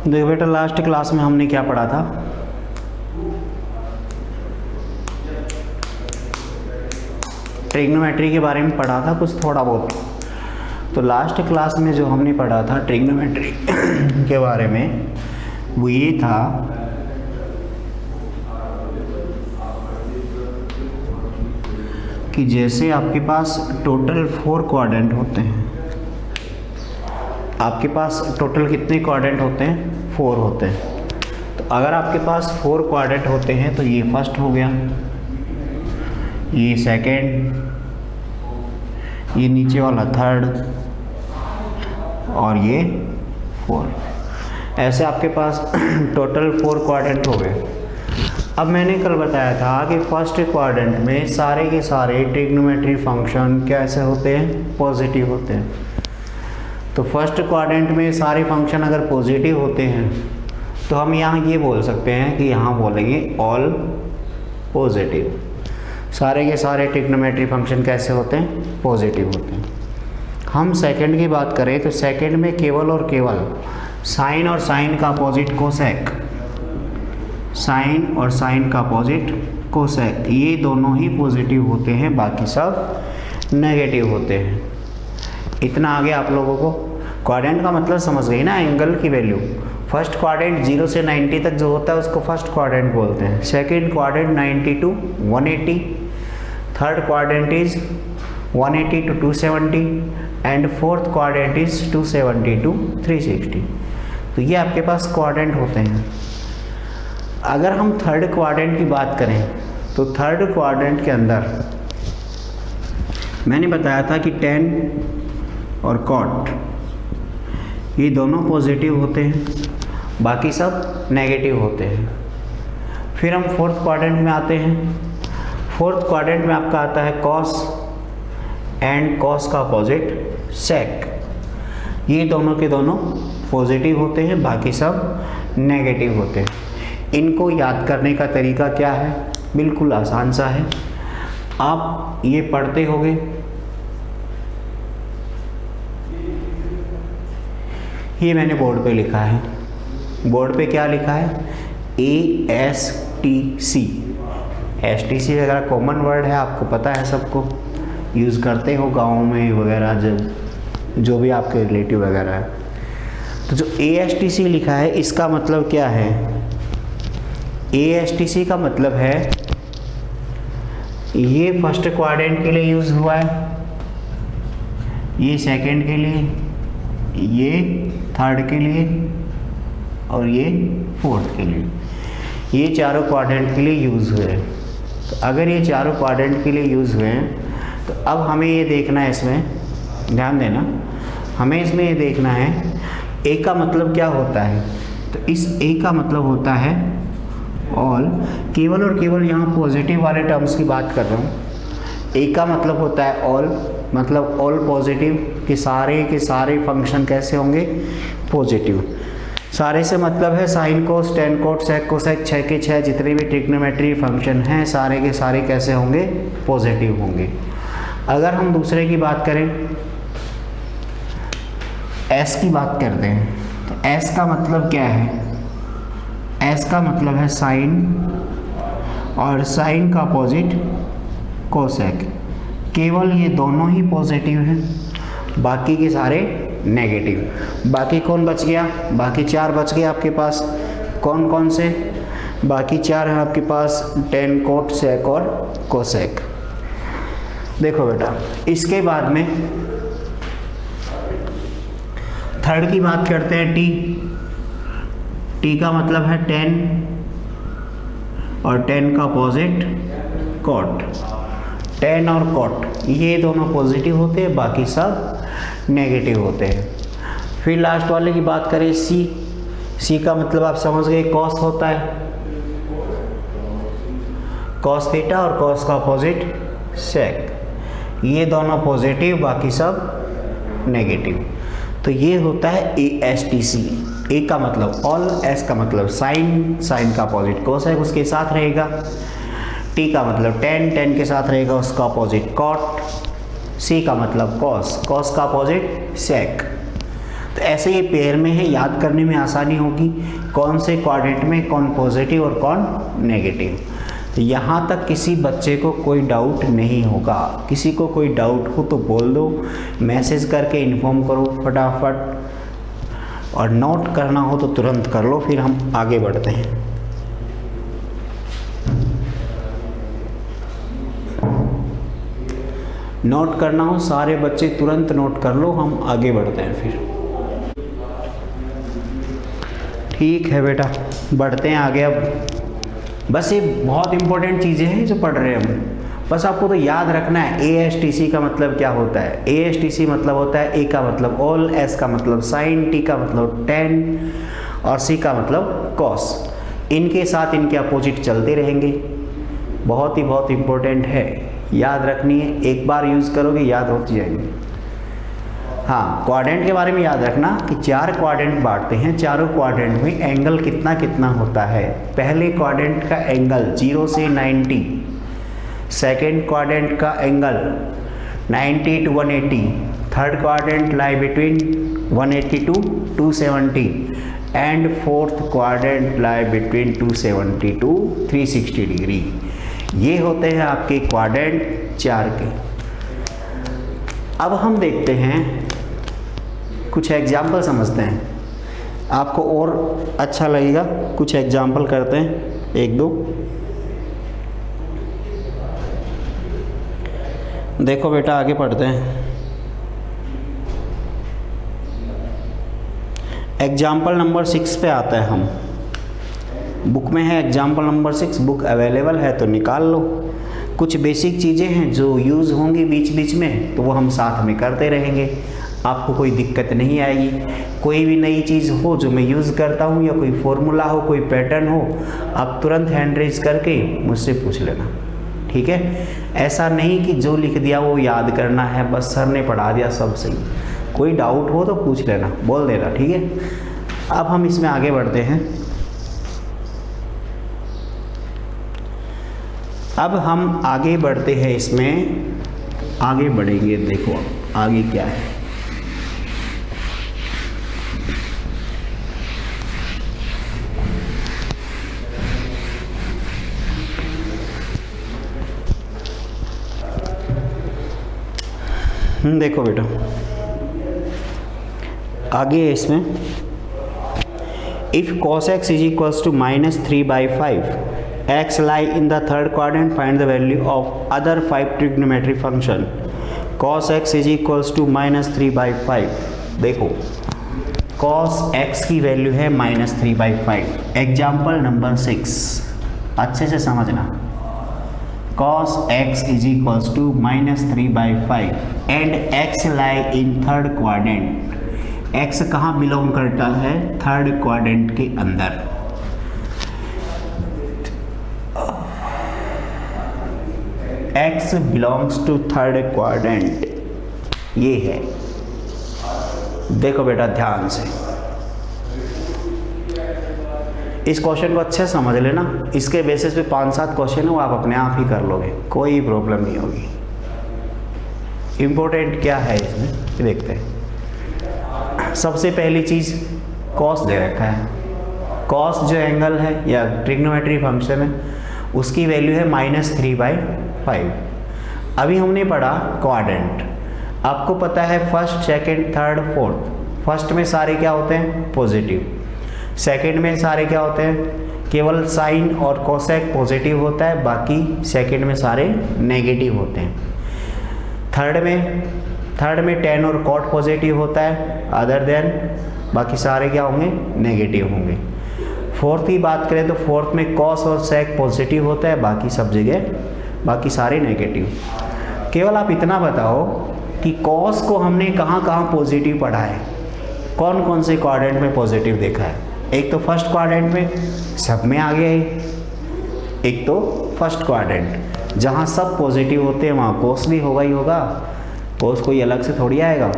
देखो बेटा, last class में हमने क्या पढ़ा था? ट्रिग्नोमेट्री के बारे में पढ़ा था कुछ थोड़ा बहुत। तो लास्ट क्लास में जो हमने पढ़ा था ट्रिग्नोमेट्री के बारे में, वो ये था कि जैसे आपके पास टोटल 4 क्वाड्रेंट होते हैं, आपके पास टोटल कितने क्वाड्रेंट होते हैं? 4 होते हैं। तो अगर आपके पास 4 क्वाड्रेंट होते हैं तो ये फर्स्ट हो गया, ये सेकंड, ये नीचे वाला थर्ड और ये फोर्थ। ऐसे आपके पास टोटल 4 क्वाड्रेंट हो गए। अब मैंने कल बताया था कि फर्स्ट क्वाड्रेंट में सारे के सारे ट्रिग्नोमेट्री फंक्शन कैसे होते हैं? पॉजिटिव होते हैं। तो फर्स्ट क्वाड्रेंट में सारे फंक्शन अगर पॉजिटिव होते हैं तो हम यहाँ ये बोल सकते हैं कि यहाँ बोलेंगे ऑल पॉजिटिव। सारे के सारे ट्रिग्नोमेट्री फंक्शन कैसे होते हैं? पॉजिटिव होते हैं। हम सेकंड की बात करें तो सेकंड में केवल और केवल साइन और साइन का अपोजिट कोसेक, साइन और साइन का अपोजिट कोसेक, ये दोनों ही पॉजिटिव होते हैं, बाकी सब नेगेटिव होते हैं। इतना आगे आप लोगों को क्वाड्रेंट का मतलब समझ गई ना? एंगल की वैल्यू। फर्स्ट क्वाड्रेंट 0 से 90 तक जो होता है उसको फर्स्ट क्वाड्रेंट बोलते हैं। Second quadrant 90 to 180, third quadrant is 180 to 270 and fourth quadrant is 270 to 360। तो ये आपके पास क्वाड्रेंट होते हैं। अगर हम थर्ड क्वाड्रेंट की बात करें तो थर्ड क्वाड्रेंट के अंदर मैंने बताया था कि tan और cot ये दोनों पॉजिटिव होते हैं, बाकी सब नेगेटिव होते हैं। फिर हम फोर्थ क्वाड्रेंट में आते हैं। फोर्थ क्वाड्रेंट में आपका आता है cos एंड cos का अपोजिट sec। ये दोनों के दोनों पॉजिटिव होते हैं, बाकी सब नेगेटिव होते हैं। इनको याद करने का तरीका क्या है? बिल्कुल आसान सा है। आप ये पढ़ते होंगे, ये मैंने बोर्ड पे लिखा है। बोर्ड पे क्या लिखा है? ASTC। STC वगैरह कॉमन वर्ड है, आपको पता है, सबको यूज़ करते हो गाँव में वगैरह, जो भी आपके रिलेटिव वगैरह है। तो जो ASTC लिखा है इसका मतलब क्या है? ASTC का मतलब है ये फर्स्ट क्वाड्रेंट के लिए यूज़ हुआ है, ये सेकंड के लिए, ये थर्ड के लिए और ये फोर्थ के लिए। ये चारों क्वाड्रेंट के लिए यूज़ हुए हैं। तो अगर ये चारों क्वाड्रेंट के लिए यूज़ हुए हैं तो अब हमें ये देखना है, इसमें ध्यान देना, हमें इसमें ये देखना है ए का मतलब क्या होता है। तो इस ए का मतलब होता है ऑल, केवल और केवल यहाँ पॉजिटिव वाले टर्म्स की बात कर रहा हूँ। ए का मतलब होता है ऑल, मतलब ऑल पॉजिटिव, कि सारे के सारे फंक्शन कैसे होंगे? पॉजिटिव। सारे से मतलब है sine cos, tan cot, sec cosec, 6 के 6 जितने भी ट्रिग्नोमेट्री फंक्शन हैं सारे के सारे कैसे होंगे? पॉजिटिव होंगे। अगर हम दूसरे की बात करें, एस की बात करते हैं, तो एस का मतलब क्या है? एस का मतलब है साइन और साइन का अपोजिट कोसेक। केवल ये दोनों ही पॉजिटिव हैं, बाकी के सारे नेगेटिव। बाकी कौन बच गया? बाकी 4 बच गए आपके पास। कौन कौन से? बाकी 4 हैं आपके पास, टेन, कोट, सेक और कोसेक। देखो बेटा, इसके बाद में थर्ड की बात करते हैं, टी। टी का मतलब है टेन और टेन का अपोजिट कॉट। टेन और कॉट ये दोनों पॉजिटिव होते हैं, बाकी सब नेगेटिव होते हैं। फिर लास्ट वाले की बात करें, सी। सी का मतलब आप समझ गए, कॉस होता है, कॉस थीटा और कॉस का अपोजिट सेक। ये दोनों पॉजिटिव, बाकी सब नेगेटिव। तो ये होता है ASTC। ए का मतलब ऑल, एस का मतलब साइन, साइन का अपोजिट कोसेक उसके साथ रहेगा, टी का मतलब टेन, टेन के साथ रहेगा उसका अपोजिट कॉट, सी का मतलब कॉस, कॉस का अपोजिट सेक। तो ऐसे ये पेयर में है, याद करने में आसानी होगी कौन से क्वाड्रेंट में कौन पॉजिटिव और कौन नेगेटिव। तो यहाँ तक किसी बच्चे को कोई डाउट नहीं होगा। किसी को कोई डाउट हो तो बोल दो, मैसेज करके इन्फॉर्म करो फटाफट, और नोट करना हो तो तुरंत कर लो, फिर हम आगे बढ़ते हैं। नोट करना हो सारे बच्चे तुरंत नोट कर लो, हम आगे बढ़ते हैं फिर। ठीक है बेटा, बढ़ते हैं आगे। अब बस ये बहुत इंपॉर्टेंट चीज़ें हैं जो पढ़ रहे हैं हम, बस आपको तो याद रखना है। ASTC का मतलब क्या होता है? ASTC मतलब होता है A का मतलब ऑल, S का मतलब साइन, T का मतलब टेन और C का मतलब कॉस। इनके साथ इनके अपोजिट चलते रहेंगे। बहुत इंपॉर्टेंट है, याद रखनी है। एक बार यूज़ करोगे याद होती जाएगी। हाँ, क्वाड्रेंट के बारे में याद रखना कि 4 क्वाड्रेंट बांटते हैं, चारों क्वाड्रेंट में एंगल कितना कितना होता है। पहले क्वाड्रेंट का एंगल 0 से 90, सेकेंड क्वाड्रेंट का angle 90 to 180, third quadrant lie between 180 to 270 and fourth quadrant lie between 270 to 360 degree. ये होते हैं आपके क्वाड्रेंट 4 के। अब हम देखते हैं, कुछ एग्जाम्पल समझते हैं, आपको और अच्छा लगेगा। कुछ एग्जाम्पल करते हैं, 1-2। देखो बेटा, आगे पढ़ते हैं। एग्जाम्पल नंबर 6 पे आता है हम। बुक में है एग्जाम्पल नंबर 6, बुक अवेलेबल है तो निकाल लो। कुछ बेसिक चीज़ें हैं जो यूज़ होंगी बीच बीच में, तो वो हम साथ में करते रहेंगे, आपको कोई दिक्कत नहीं आएगी। कोई भी नई चीज़ हो जो मैं यूज़ करता हूँ, या कोई फॉर्मूला हो, कोई पैटर्न हो, आप तुरंत हैंड रेज करके मुझसे पूछ लेना, ठीक है। ऐसा नहीं कि जो लिख दिया वो याद करना है, बस सर ने पढ़ा दिया सब सही। कोई डाउट हो तो पूछ लेना, बोल देना, ठीक है। अब हम इसमें आगे बढ़ते हैं। अब हम आगे बढ़ते हैं, इसमें आगे बढ़ेंगे। देखो अब आगे क्या है। देखो बेटा, आगे है इसमें, if cos x is equals to -3/5, x lie in the third quadrant, find the value of other 5 trigonometric function। cos x is equals to -3/5। देखो cos x की वैल्यू है -3/5। एग्जाम्पल नंबर 6 अच्छे से समझना। cos x is equals to -3/5 and x lie in third quadrant। x कहाँ belong करता है? Third quadrant के अंदर। x belongs to third quadrant, ये है। देखो बेटा ध्यान से, इस क्वेश्चन को अच्छे से समझ लेना। इसके बेसिस पे 5-7 क्वेश्चन है, वो आप अपने आप ही कर लोगे, कोई प्रॉब्लम नहीं होगी। इम्पोर्टेंट क्या है इसमें, देखते हैं। सबसे पहली चीज़ कॉस दे रखा है। कॉस जो एंगल है या ट्रिग्नोमेट्री फंक्शन है, उसकी वैल्यू है -3/5। अभी हमने पढ़ा क्वाड्रेंट। आपको पता है first, second, third, fourth. First में सारे क्या होते हैं? पॉजिटिव। सेकेंड में सारे क्या होते हैं? केवल साइन और कोसेक पॉजिटिव होता है, बाकी सेकेंड में सारे नेगेटिव होते हैं। थर्ड में टेन और कॉट पॉजिटिव होता है, अदर देन बाकी सारे क्या होंगे? नेगेटिव होंगे। फोर्थ की बात करें तो फोर्थ में कॉस और सेक पॉजिटिव होता है, बाकी सब जगह बाकी सारे नेगेटिव। केवल आप इतना बताओ कि कॉस को हमने कहाँ कहाँ पॉजिटिव पढ़ा है, कौन कौन से क्वाड्रेंट में पॉजिटिव देखा है? एक तो फर्स्ट क्वाड्रेंट में, सब में आ गया है। एक तो फर्स्ट क्वाड्रेंट जहाँ सब पॉजिटिव होते हैं वहाँ कॉस भी होगा ही होगा, कॉस कोई अलग से थोड़ी आएगा।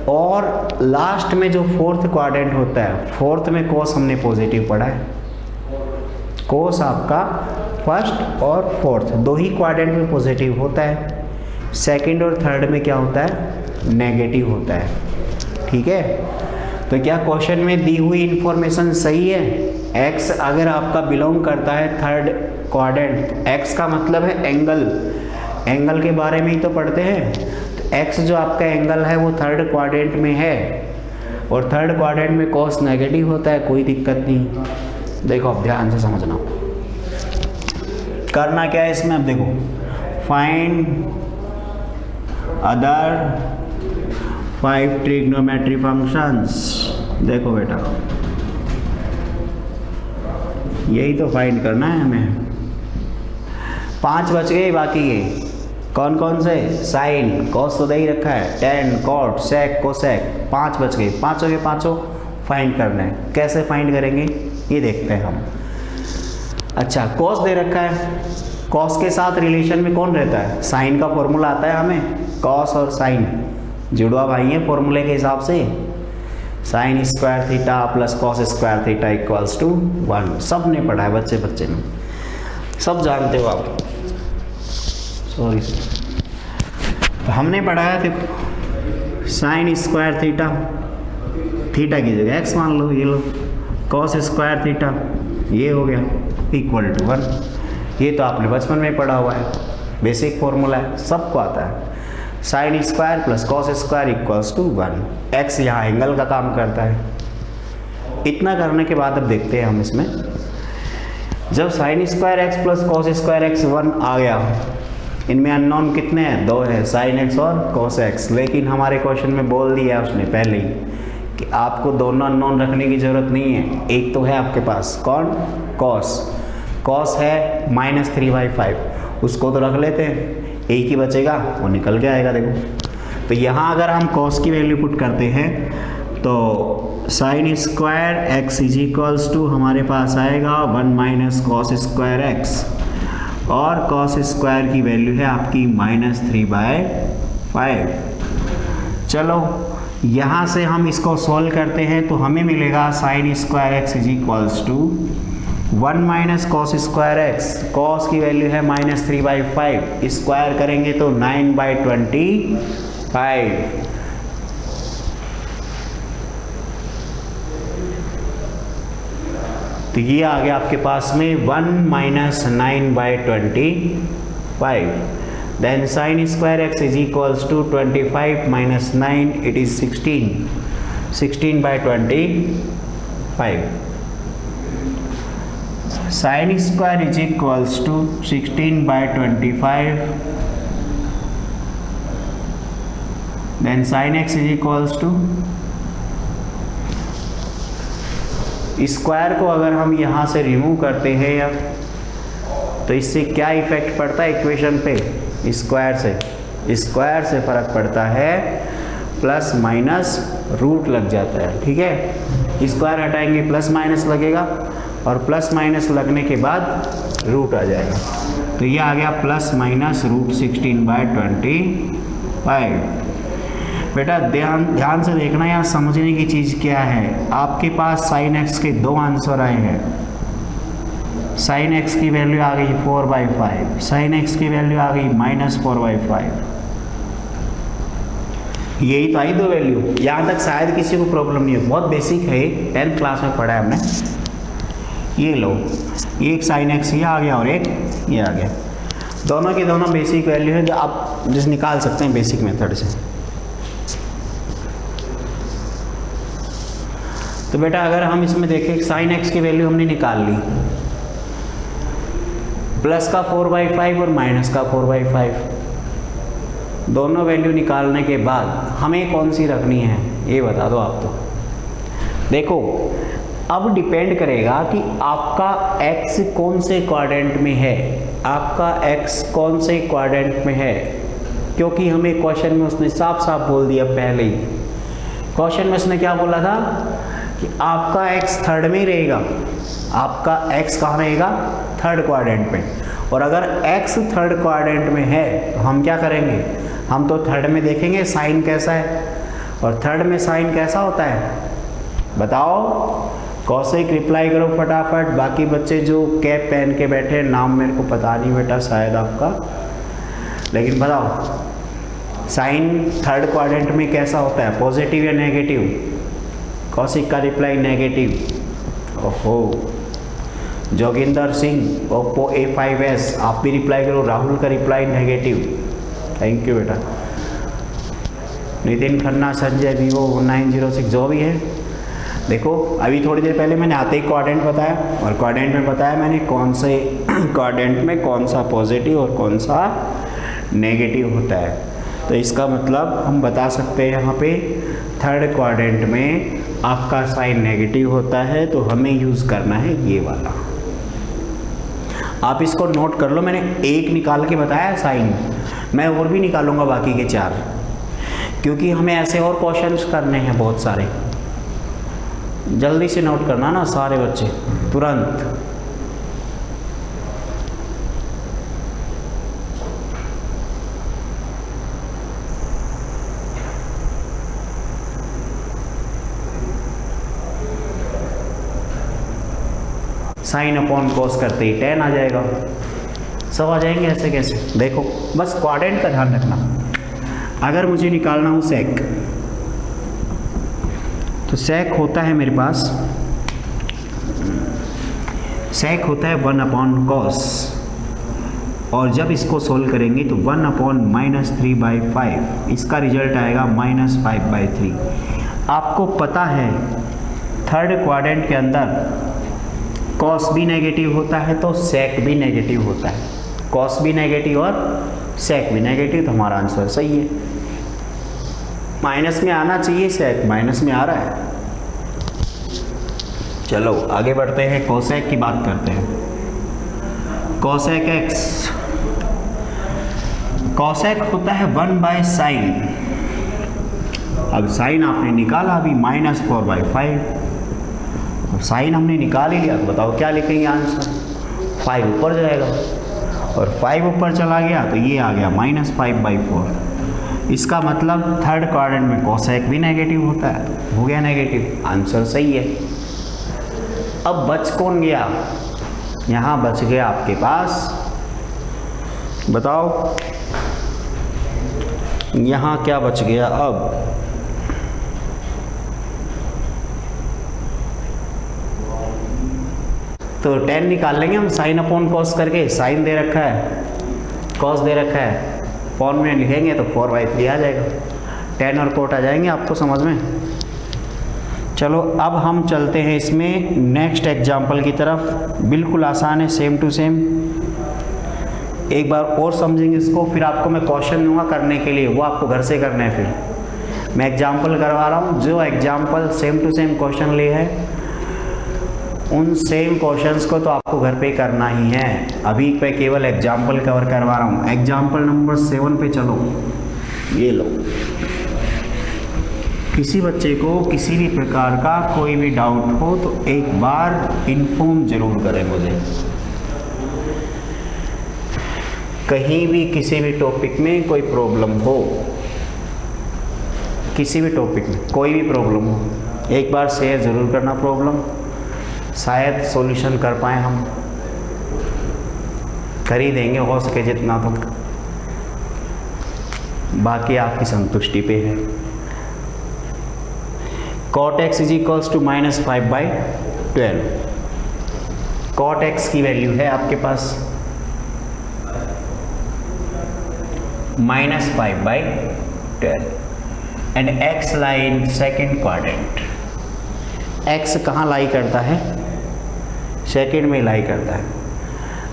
और लास्ट में जो फोर्थ क्वाड्रेंट होता है, फोर्थ में कॉस हमने पॉजिटिव पढ़ा है। कॉस आपका फर्स्ट और फोर्थ दो ही क्वाड्रेंट में पॉजिटिव होता है। सेकंड और थर्ड में क्या होता है? नेगेटिव होता है। ठीक है। तो क्या क्वेश्चन में दी हुई इंफॉर्मेशन सही है? एक्स अगर आपका बिलोंग करता है थर्ड क्वाड्रेंट, एक्स का मतलब है एंगल, एंगल के बारे में ही तो पढ़ते हैं। तो एक्स जो आपका एंगल है वो थर्ड क्वाड्रेंट में है, और थर्ड क्वाड्रेंट में कॉस नेगेटिव होता है, कोई दिक्कत नहीं। देखो अब ध्यान से समझना, करना क्या है इसमें। अब देखो, फाइंड अदर 5 ट्रिग्नोमेट्री फंक्शंस। देखो बेटा, यही तो फाइंड करना है हमें। 5 बच गए, बाकी के कौन कौन से? साइन, कॉस तो दे ही रखा है, टेन, कॉट, सेक, कोसेक, 5 बच गए। पाँचों के पाँचों फाइंड करना है। कैसे फाइंड करेंगे ये देखते हैं हम। अच्छा, कॉस दे रखा है, कॉस के साथ रिलेशन में कौन रहता है? साइन का फॉर्मूला आता है हमें, कॉस और साइन जुड़वा भाई है फॉर्मूले के हिसाब से। Sine square theta plus cos square theta equals to 1। सब ने पढ़ा है, बच्चे बच्चे ने सब जानते हो आप। सॉरी, तो हमने पढ़ाया थे साइन स्क्वायर थीटा, थीटा की जगह एक्स मान लो, ये लो, कॉस स्क्वायर थीटा ये हो गया इक्वल टू 1। ये तो आपने बचपन में पढ़ा हुआ है, बेसिक फॉर्मूला है, सबको आता है। Sine square plus cos square equals to 1। X यहाँ एंगल का काम करता है। इतना करने के बाद अब देखते हैं हम इसमें, जब sign square x plus cos square x 1 आ गया, इनमें अननोन कितने हैं? 2 है, साइन एक्स और कॉस एक्स। लेकिन हमारे क्वेश्चन में बोल दिया उसने पहले ही कि आपको दोनों अननोन रखने की ज़रूरत नहीं है। एक तो है आपके पास, कौन? कॉस। कॉस है -3/5, उसको तो रख लेते हैं, एक ही बचेगा, वो निकल के आएगा। देखो, तो यहाँ अगर हम कॉस की वैल्यू पुट करते हैं तो sine square x is equals to हमारे पास आएगा 1 माइनस कॉस स्क्वायर एक्स, और कॉस स्क्वायर की वैल्यू है आपकी -3/5। चलो यहाँ से हम इसको सॉल्व करते हैं तो हमें मिलेगा sine square x is equals to 1 minus cos square x, cos की वैल्यू है -3/5, स्क्वायर करेंगे तो 9/25। तो ये आ गया आपके पास में 1 minus 9/25। Then sine square x is equals to 25 minus 9, it is 16/25। Sine square is equals to 16/25। Then sine x is equals to, square को अगर हम यहाँ से रिमूव करते हैं या तो इससे क्या इफेक्ट पड़ता है इक्वेशन पे? स्क्वायर से फर्क पड़ता है, प्लस माइनस रूट लग जाता है। ठीक है, स्क्वायर हटाएंगे प्लस माइनस लगेगा, और प्लस माइनस लगने के बाद रूट आ जाएगा। तो ये आ गया प्लस माइनस रूट 16/25। बेटा ध्यान से देखना, यहाँ समझने की चीज़ क्या है। आपके पास साइन एक्स के 2 आंसर आए हैं। साइन एक्स की वैल्यू आ गई 4/5, साइन एक्स की वैल्यू आ गई -4/5। यही तो आई 2 वैल्यू। यहाँ तक शायद किसी को प्रॉब्लम नहीं है, बहुत बेसिक है, 10th क्लास में पढ़ा है हमने। ये लो, एक साइन एक्स ये आ गया और एक ये आ गया, दोनों की दोनों बेसिक वैल्यू है जो आप जिस निकाल सकते हैं बेसिक मेथड से। तो बेटा अगर हम इसमें देखें, साइन एक्स की वैल्यू हमने निकाल ली, प्लस का 4/5 और माइनस का 4/5, दोनों वैल्यू निकालने के बाद हमें कौन सी रखनी है ये बता दो आप। तो देखो, अब डिपेंड करेगा कि आपका x कौन से क्वाड्रेंट में है, आपका x कौन से क्वाड्रेंट में है, क्योंकि हमें क्वेश्चन में उसने साफ साफ बोल दिया पहले ही। क्वेश्चन में उसने क्या बोला था कि आपका x थर्ड में ही रहेगा, आपका x कहाँ रहेगा? थर्ड क्वाड्रेंट में। और अगर x थर्ड क्वाड्रेंट में है तो हम क्या करेंगे? हम तो थर्ड में देखेंगे साइन कैसा है, और थर्ड में साइन कैसा होता है बताओ? कौशिक रिप्लाई करो फटाफट। बाकी बच्चे जो कैप पहन के बैठे, नाम मेरे को पता नहीं बेटा शायद आपका, लेकिन बताओ साइन थर्ड क्वाड्रेंट में कैसा होता है, पॉजिटिव या नेगेटिव? कौशिक का रिप्लाई नेगेटिव। ओहो, जोगिंदर सिंह ओप्पो A5s, आप भी रिप्लाई करो। राहुल का रिप्लाई नेगेटिव। थैंक यू बेटा। नितिन खन्ना, संजय वीवो 906, जो भी है। देखो अभी थोड़ी देर पहले मैंने आते ही क्वाड्रेंट बताया, और क्वाड्रेंट में बताया मैंने कौन से क्वाड्रेंट में कौन सा पॉजिटिव और कौन सा नेगेटिव होता है। तो इसका मतलब हम बता सकते हैं यहाँ पे थर्ड क्वाड्रेंट में आपका साइन नेगेटिव होता है, तो हमें यूज़ करना है ये वाला। आप इसको नोट कर लो, मैंने एक निकाल के बताया साइन, मैं और भी निकालूंगा बाकी के 4, क्योंकि हमें ऐसे और क्वेश्चंस करने हैं बहुत सारे। जल्दी से नोट करना ना सारे बच्चे, तुरंत। साइन अपॉन कॉस करते ही tan आ जाएगा। सब आ जाएंगे, ऐसे कैसे? देखो बस क्वाड्रेंट का ध्यान रखना। अगर मुझे निकालना हो सेक, तो सेक होता है मेरे पास, सेक होता है 1 अपॉन कॉस, और जब इसको सोल्व करेंगे तो 1 अपॉन -3/5, इसका रिजल्ट आएगा -5/3। आपको पता है थर्ड क्वाड्रेंट के अंदर कॉस भी नेगेटिव होता है तो सेक भी नेगेटिव होता है। कॉस भी नेगेटिव और सेक भी नेगेटिव, तो हमारा आंसर सही है। माइनस में आना चाहिए, सेक माइनस में आ रहा है। चलो आगे बढ़ते हैं, कोसेक की बात करते हैं। कोसेक एक्स, कोसेक होता है 1/sin। अब साइन आपने निकाला अभी -4/5। अब साइन हमने निकाल ही लिया, तो बताओ क्या लिखेंगे आंसर? 5 ऊपर जाएगा, और 5 ऊपर चला गया तो ये आ गया -5/4। इसका मतलब थर्ड क्वाड्रेंट में कोसेक भी नेगेटिव होता है, हो गया नेगेटिव, आंसर सही है। अब बच कौन गया? यहाँ बच गया आपके पास, बताओ यहाँ क्या बच गया अब? तो tan निकाल लेंगे हम साइन अपॉन कॉस करके। साइन दे रखा है, कॉस दे रखा है, पॉन में लिखेंगे तो 4/3 आ जाएगा। tan और कोट आ जाएंगे आपको समझ में। चलो अब हम चलते हैं इसमें नेक्स्ट एग्जाम्पल की तरफ। बिल्कुल आसान है, सेम टू सेम। एक बार और समझेंगे इसको, फिर आपको मैं क्वेश्चन दूंगा करने के लिए, वो आपको घर से करना है। फिर मैं एग्जाम्पल करवा रहा हूँ, जो example same to same question लिए है उन सेम क्वेश्चंस को तो आपको घर पे करना ही है। अभी मैं केवल एग्जाम्पल कवर करवा रहा हूँ। एग्जाम्पल नंबर 7 पे चलो, ये लो। किसी बच्चे को किसी भी प्रकार का कोई भी डाउट हो तो एक बार इन्फॉर्म जरूर करें मुझे। कहीं भी किसी भी टॉपिक में कोई प्रॉब्लम हो, किसी भी टॉपिक में कोई भी प्रॉब्लम हो, एक बार शेयर ज़रूर करना प्रॉब्लम, शायद सॉल्यूशन कर पाए हम। कर ही देंगे हो सके जितना, तो बाकी आपकी संतुष्टि पे है। cot x is equals to -5/12। cot x की वैल्यू है आपके पास -5/12 and x lie in second quadrant. x कहाँ लाई करता है? सेकेंड में लाई करता है।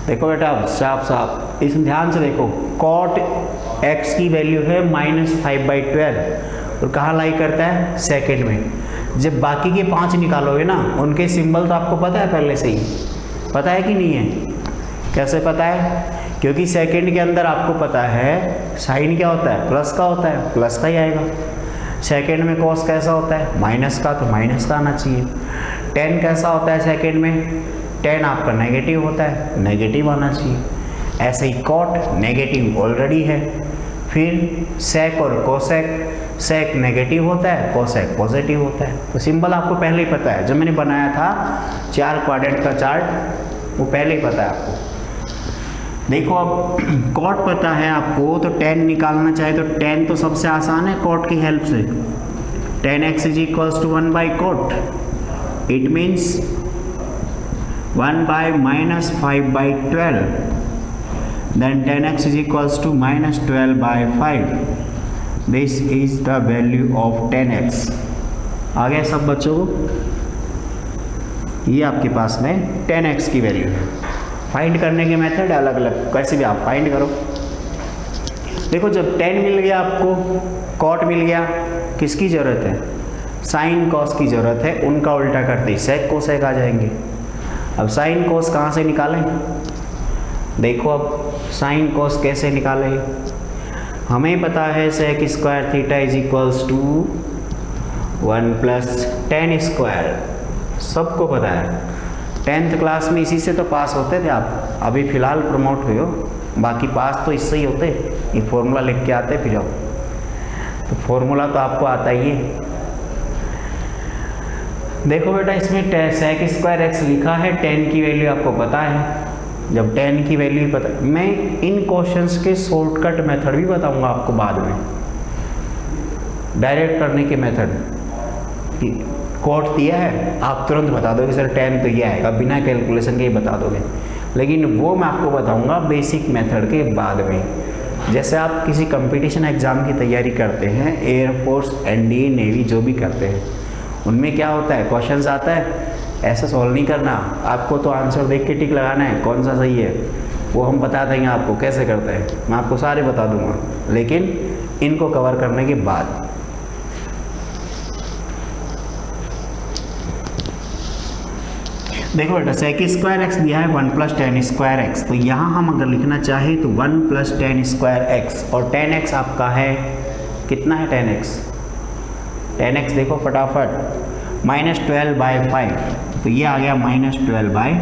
देखो बेटा साफ साफ इस ध्यान से देखो, cot x की वैल्यू है -5/12 और कहाँ लाई करता है? सेकेंड में। जब बाकी के 5 निकालोगे ना, उनके सिंबल तो आपको पता है पहले से ही, पता है कि नहीं है? कैसे पता है? क्योंकि सेकेंड के अंदर आपको पता है साइन क्या होता है? प्लस का होता है, प्लस का ही आएगा। सेकेंड में कॉस कैसा होता है? माइनस का, तो माइनस का आना चाहिए। tan कैसा होता है सेकेंड में? tan आपका नेगेटिव होता है, नेगेटिव आना चाहिए। ऐसे ही cot नेगेटिव ऑलरेडी है। फिर sec और cosec, sec नेगेटिव होता है, cosec पॉजिटिव होता है। तो सिंबल आपको पहले ही पता है, जब मैंने बनाया था 4 क्वाड्रेंट का चार्ट, वो पहले ही पता है आपको। देखो अब कॉट पता है आपको, तो tan निकालना चाहे तो tan तो सबसे आसान है कॉट की हेल्प से। tan x is equals to 1 by cot, it means 1 by minus 5 by 12, then tan x is equals to minus 12 by 5, this is the value of tan x। आ गया सब बच्चों को? ये आपके पास में tan x की वैल्यू है। फाइंड करने के मेथड अलग अलग, कैसे भी आप फाइंड करो। देखो जब tan मिल गया आपको, cot मिल गया, किसकी ज़रूरत है? sin cos की ज़रूरत है। उनका उल्टा करते ही sec cosec आ जाएंगे। अब sin cos कहाँ से निकालें? देखो अब sin cos कैसे निकालें? हमें पता है sec square theta is equals to 1 plus tan square, सबको पता है। 10th क्लास में इसी से तो पास होते थे आप, अभी फ़िलहाल प्रमोट हुए हो, बाकी पास तो इससे ही होते। ये फॉर्मूला लिख के आते फिर आओ, तो फॉर्मूला तो आपको आता ही है। देखो बेटा इसमें sec स्क्वायर एक्स लिखा है, tan की वैल्यू आपको पता है। जब tan की वैल्यू पता, मैं इन क्वेश्चंस के शॉर्टकट मेथड भी बताऊंगा आपको बाद में, डायरेक्ट करने के मेथड। कॉट दिया है आप तुरंत बता दोगे सर tan तो ये आएगा, बिना कैलकुलेशन के ही बता दोगे, लेकिन वो मैं आपको बताऊंगा बेसिक मेथड के बाद में। जैसे आप किसी कंपटीशन एग्ज़ाम की तैयारी करते हैं, एयरफोर्स, एनडीए, नेवी जो भी करते हैं, उनमें क्या होता है, क्वेश्चंस आता है, ऐसा सॉल्व नहीं करना आपको, तो आंसर देख के टिक लगाना है कौन सा सही है। वो हम बता देंगे आपको कैसे करते हैं, मैं आपको सारे बता दूंगा, लेकिन इनको कवर करने के बाद। देखो बेटा sec स्क्वायर एक्स दिया है 1 प्लस tan स्क्वायर एक्स, तो यहाँ हम अगर लिखना चाहें तो 1 प्लस tan स्क्वायर एक्स, और tan x आपका है कितना है tan x? tan x देखो फटाफट माइनस 12 बाई 5, तो ये आ गया माइनस 12 बाई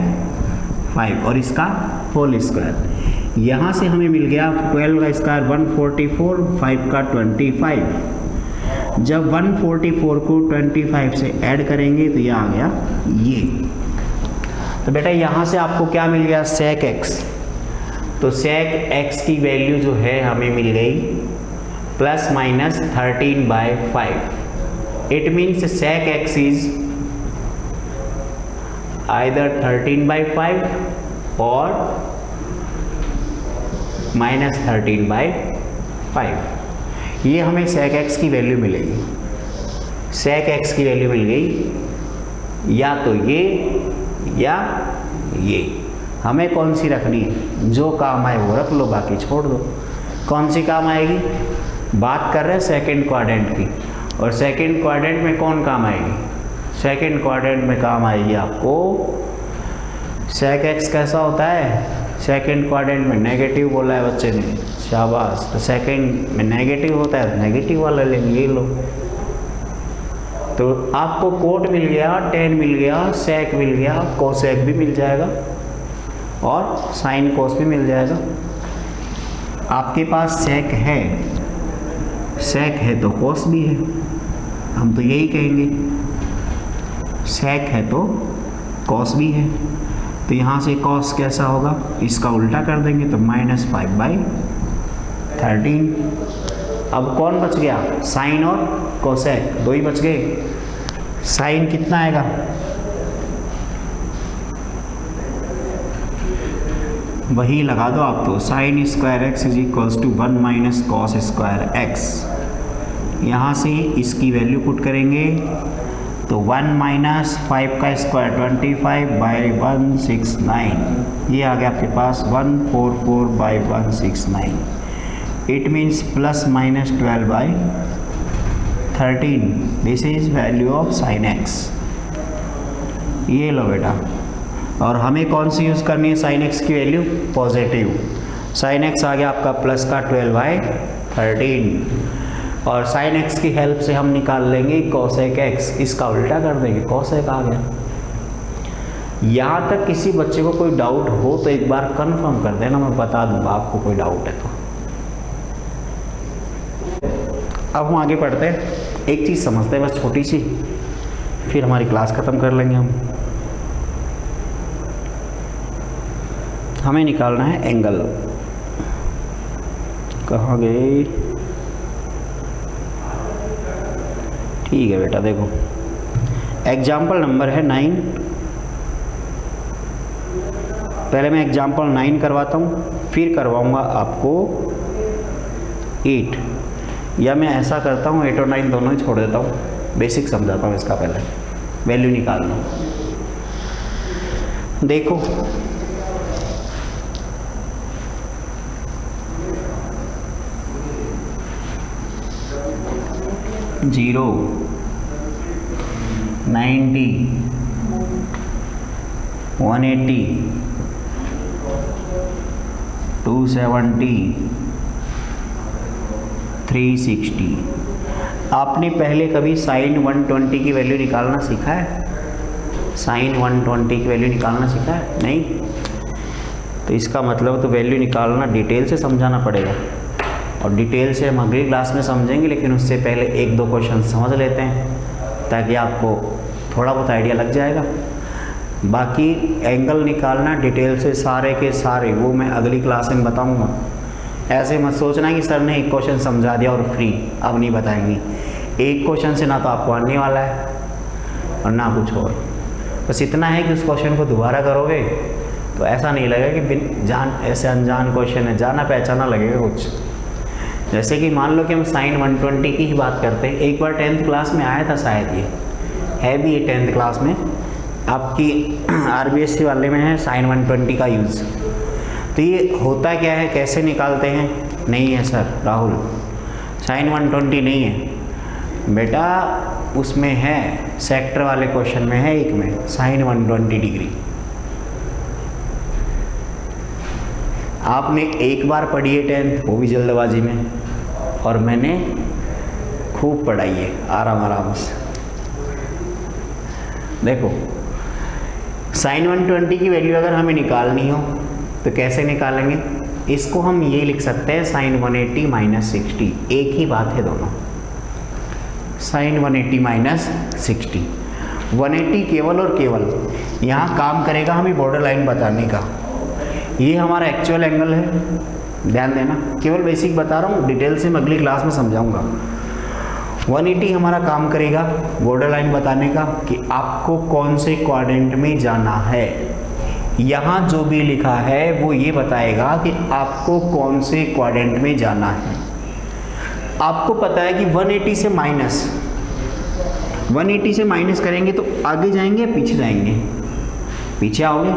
5, और इसका होल स्क्वायर। यहाँ से हमें मिल गया 12 का स्क्वायर 144, 5 का 25। जब 144 को 25 से ऐड करेंगे तो ये आ गया ये। तो बेटा यहाँ से आपको क्या मिल गया, sec x। तो sec x की वैल्यू जो है हमें मिल गई plus minus 13 by 5। It means sec x is either 13 by 5 और माइनस 13 बाई 5। ये हमें sec x की वैल्यू मिलेगी। sec x की वैल्यू मिल गई, या तो ये या ये। हमें कौन सी रखनी है? जो काम आए वो रख लो, बाकी छोड़ दो। कौन सी काम आएगी? बात कर रहे हैं सेकंड क्वाड्रेंट की, और सेकंड क्वाड्रेंट में कौन काम आएगी? सेकंड क्वाड्रेंट में काम आएगी आपको sec x कैसा होता है? सेकंड क्वाड्रेंट में नेगेटिव बोला है बच्चे ने, शाबाश। तो सेकंड में नेगेटिव होता है, नेगेटिव वाला लेंगे, ये लो। तो आपको कोट मिल गया, tan मिल गया, sec मिल गया, cosec भी मिल जाएगा, और sin cos भी मिल जाएगा। आपके पास sec है तो cos भी है, हम तो यही कहेंगे। sec है तो cos भी है, तो यहाँ से cos कैसा होगा, इसका उल्टा कर देंगे तो माइनस 5 बाई 13। अब कौन बच गया? साइन और कोसेक, दो ही बच गए। साइन कितना आएगा? वही लगा दो आप, तो sine square x is equals to 1 minus cos square x. यहाँ से इसकी वैल्यू पुट करेंगे तो 1 माइनस 5 का स्क्वायर 25 बाई 169, ये आ गया आपके पास 144 by 169। It means plus minus 12 by 13। This is value of sine x. ये लो बेटा, और हमें कौन सी यूज़ करनी है साइन एक्स की वैल्यू? पॉजिटिव। साइन एक्स आ गया आपका प्लस का 12 बाई 13, और साइन एक्स की हेल्प से हम निकाल लेंगे कोसेक एक्स, इसका उल्टा कर देंगे, कोसेक आ गया। यहाँ तक किसी बच्चे को कोई डाउट हो तो एक बार कंफर्म कर देना, मैं बता दूंगा आपको कोई डाउट है तो। अब हम आगे पढ़ते हैं, एक चीज़ समझते हैं बस छोटी सी, फिर हमारी क्लास ख़त्म कर लेंगे हम। हमें निकालना है एंगल। कहाँ गए? ठीक है बेटा, देखो एग्जाम्पल नंबर है 9। पहले मैं एग्जाम्पल 9 करवाता हूँ, फिर करवाऊँगा आपको 8, या मैं ऐसा करता हूँ 8 और 9 दोनों ही छोड़ देता हूँ, बेसिक समझाता हूँ इसका। पहले वैल्यू निकालना। देखो जीरो, 90, 180, 270, 360। आपने पहले कभी साइन 120 की वैल्यू निकालना सीखा है? साइन 120 की वैल्यू निकालना सीखा है? नहीं। तो इसका मतलब तो वैल्यू निकालना डिटेल से समझाना पड़ेगा, और डिटेल से हम अगली क्लास में समझेंगे, लेकिन उससे पहले 1-2 क्वेश्चन समझ लेते हैं ताकि आपको थोड़ा बहुत आइडिया लग जाएगा। बाकी एंगल निकालना डिटेल से सारे के सारे वो मैं अगली क्लास में बताऊंगा। ऐसे मत सोचना कि सर ने एक क्वेश्चन समझा दिया और फ्री, अब नहीं बताएंगे। एक क्वेश्चन से ना तो आपको आने वाला है और ना कुछ और। बस इतना है कि उस क्वेश्चन को दोबारा करोगे तो ऐसा नहीं लगेगा कि बिन जान ऐसे अनजान क्वेश्चन है, जाना पहचाना लगेगा कुछ। जैसे कि मान लो कि हम साइन 120 की ही बात करते हैं, एक बार 10th क्लास में आया था शायद, ये है भी ये 10th क्लास में आपकी RBSC वाले में है साइन 120 का यूज़। तो ये होता क्या है, कैसे निकालते हैं? नहीं है सर राहुल, साइन 120 नहीं है बेटा, उसमें है सेक्टर वाले क्वेश्चन में है एक में साइन 120 डिग्री। आपने एक बार पढ़ी है 10th, वो भी जल्दबाजी में, और मैंने खूब पढ़ाई है आराम आराम से। देखो साइन 120 की वैल्यू अगर हमें निकालनी हो तो कैसे निकालेंगे? इसको हम ये लिख सकते हैं साइन 180 माइनस 60, एक ही बात है दोनों। साइन 180 माइनस 60, 180 केवल और केवल यहाँ काम करेगा हमें बॉर्डर लाइन बताने का। ये हमारा एक्चुअल एंगल है, ध्यान देना, केवल बेसिक बता रहा हूँ, डिटेल से मैं अगली क्लास में समझाऊंगा। 180 हमारा काम करेगा बॉर्डर लाइन बताने का कि आपको कौन से क्वाड्रेंट में जाना है। यहाँ जो भी लिखा है वो ये बताएगा कि आपको कौन से क्वाड्रेंट में जाना है। आपको पता है कि 180 से माइनस करेंगे तो आगे जाएंगे या पीछे जाएंगे? पीछे आओगे।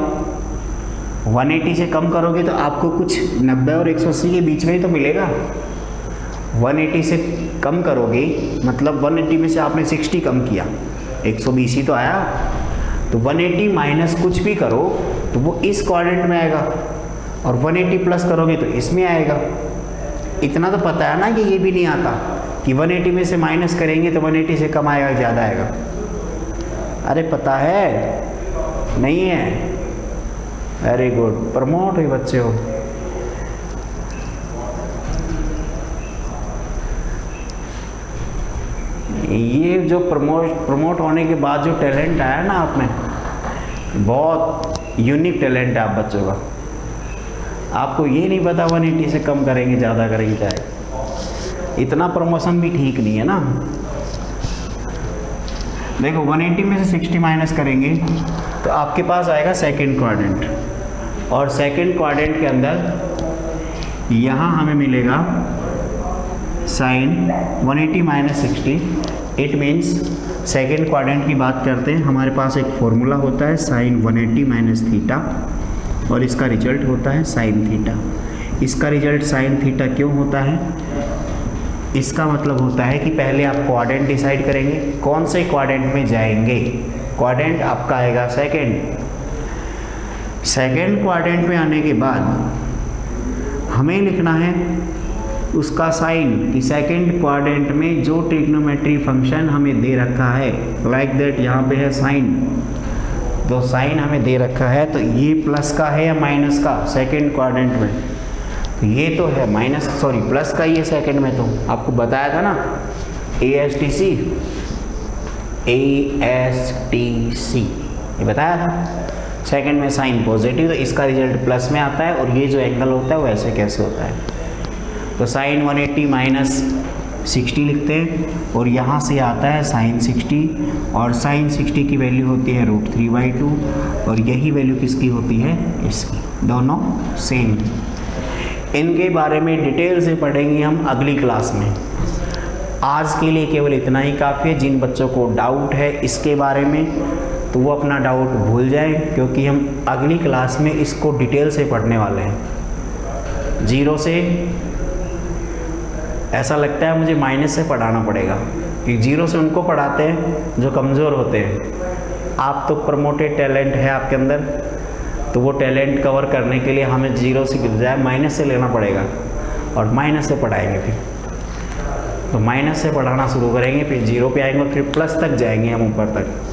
180 से कम करोगे तो आपको कुछ 90 और 180 के बीच में ही तो मिलेगा। 180 से कम करोगे मतलब 180 में से आपने 60 कम किया, 120 ही तो आया। तो 180 माइनस कुछ भी करो तो वो इस क्वाड्रेंट में आएगा, और 180 प्लस करोगे तो इसमें आएगा। इतना तो पता है ना कि ये भी नहीं आता कि 180 में से माइनस करेंगे तो 180 से कम आएगा, ज़्यादा आएगा। अरे पता है? नहीं है? वेरी गुड, प्रमोट हुए बच्चे हो। ये जो प्रमोट होने के बाद जो टैलेंट आया ना आप में, बहुत यूनिक टैलेंट है आप बच्चों का। आपको ये नहीं पता 180 से कम करेंगे ज़्यादा करेंगे क्या है। इतना प्रमोशन भी ठीक नहीं है ना। देखो 180 में से 60 माइनस करेंगे तो आपके पास आएगा सेकंड क्वाड्रेंट, और सेकंड क्वाड्रेंट के अंदर यहाँ हमें मिलेगा sine 180 minus 60। It means second quadrant की बात करते हैं, हमारे पास एक फॉर्मूला होता है साइन 180 माइनस थीटा, और इसका रिजल्ट होता है साइन थीटा। इसका रिजल्ट साइन थीटा क्यों होता है? इसका मतलब होता है कि पहले आप क्वाड्रेंट डिसाइड करेंगे, कौन से क्वाड्रेंट में जाएंगे। क्वाड्रेंट आपका आएगा सेकेंड क्वाड्रेंट में आने के बाद हमें लिखना है उसका साइन कि सेकंड क्वाड्रेंट में जो ट्रिग्नोमेट्री फंक्शन हमें दे रखा है, लाइक दैट यहाँ पे है साइन, तो साइन हमें दे रखा है तो ये प्लस का है या माइनस का सेकंड क्वाड्रेंट में? तो ये तो है माइनस, सॉरी प्लस का ही है सेकंड में। तो आपको बताया था ना ASTC, ये बताया था। सेकंड में साइन पॉजिटिव, तो इसका रिजल्ट प्लस में आता है, और ये जो एंगल होता है वो ऐसे कैसे होता है, तो साइन 180 माइनस 60 लिखते हैं, और यहाँ से आता है साइन 60, और साइन 60 की वैल्यू होती है √3/2, और यही वैल्यू किसकी होती है, इसकी, दोनों सेम। इनके बारे में डिटेल से पढ़ेंगे हम अगली क्लास में। आज के लिए केवल इतना ही काफ़ी है। जिन बच्चों को डाउट है इसके बारे में तो वो अपना डाउट भूल जाएं, क्योंकि हम अगली क्लास में इसको डिटेल से पढ़ने वाले हैं। जीरो से ऐसा लगता है मुझे माइनस से पढ़ाना पड़ेगा, कि जीरो से उनको पढ़ाते हैं जो कमज़ोर होते हैं। आप तो प्रमोटेड टैलेंट है आपके अंदर, तो वो टैलेंट कवर करने के लिए हमें जीरो से के बजाय माइनस से लेना पड़ेगा, और माइनस से पढ़ाएंगे। फिर तो माइनस से पढ़ाना शुरू करेंगे, फिर जीरो पे आएंगे, और फिर प्लस तक जाएंगे हम ऊपर तक।